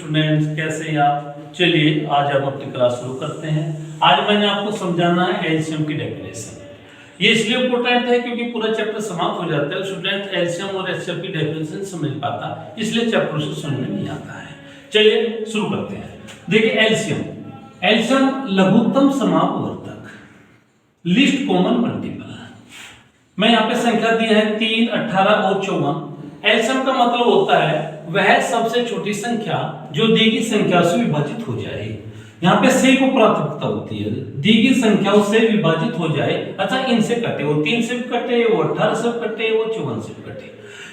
Students, कैसे हैं आप? चलिए आज हम अपनी क्लास शुरू करते हैं। आज मैंने आपको समझाना है एलसीएम की डेफिनेशन। ये इसलिए इम्पोर्टेंट है क्योंकि पूरा चैप्टर समाप्त हो जाता है, स्टूडेंट एलसीएम और एचसीएफ की डेफिनेशन समझ पाता, इसलिए चैप्टर से समझ में नहीं आता है। चलिए शुरू करते हैं। देखिए एलसीएम लघुत्तम समापवर्तक, लीस्ट कॉमन मल्टीपल। मैं यहाँ पे संख्या दी है 3, 18 और 54। एलसीएम का मतलब होता है वह सबसे छोटी संख्या जो दी गई संख्या से विभाजित हो जाए। यहाँ पे से को प्राथमिकता होती है, दी गई संख्याओं से विभाजित हो जाए। अच्छा, इनसे कटे, वो 3 से कटे, वो 18 से कटे, वो 54 से कटे।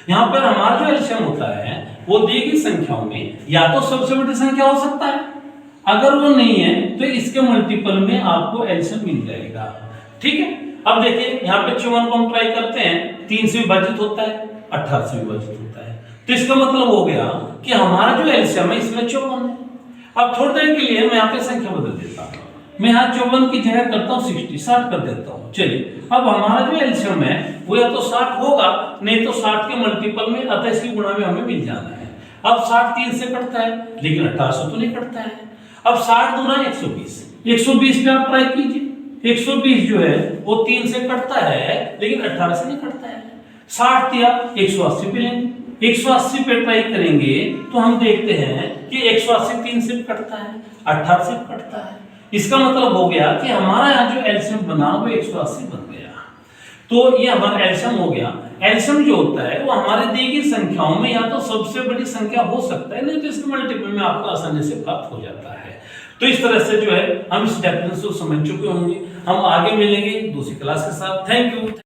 यहाँ पर हमारा जो एलसीएम होता है वो दी गई संख्याओं में या तो सबसे बड़ी संख्या हो सकता है, अगर वो नहीं है तो इसके मल्टीपल में आपको एलसीएम मिल जाएगा। ठीक है, अब देखिए यहाँ पे 54 को हम ट्राई करते हैं, 3 से विभाजित होता है, 18 से विभाजित होता है, तो इसका मतलब हो गया कि हमारा जो एलसीएम है इसमें 54 है। अब थोड़ी देर के लिए मैं यहाँ पे संख्या बदल देता हूँ, मैं यहाँ 54 की जगह करता हूँ 60 कर देता हूँ। चलिए, अब हमारा जो एलसीएम है वो या तो 60 होगा, नहीं तो 60 के मल्टीपल में, अतः इसकी गुणा में हमें मिल जाना है। अब 60 3 से कटता है, लेकिन 18 से तो नहीं कटता है। अब 60 दूना 120, 120 पे आप ट्राई कीजिए। 120 जो है वो 3 से कटता है, लेकिन 18 से नहीं कटता है। 60 दिया, 180 पे लेंगे, 180 पे ट्राई करेंगे तो हम देखते हैं कि 180 3 से कटता है, 18 से कटता है। इसका मतलब हो गया कि हमारा यहाँ जो एलसीएम बना वो 180 बन गया। तो ये हमारा एलसीएम हो गया। एलसीएम जो होता है वो हमारे दी गई संख्याओं में या तो सबसे बड़ी संख्या हो सकता है, नहीं तो इसके मल्टीपल में आपको आसानी से प्राप्त हो जाता है। तो इस तरह से जो है हम इस डेफिनेशन को समझ चुके होंगे। हम आगे मिलेंगे दूसरी क्लास के साथ। Thank you.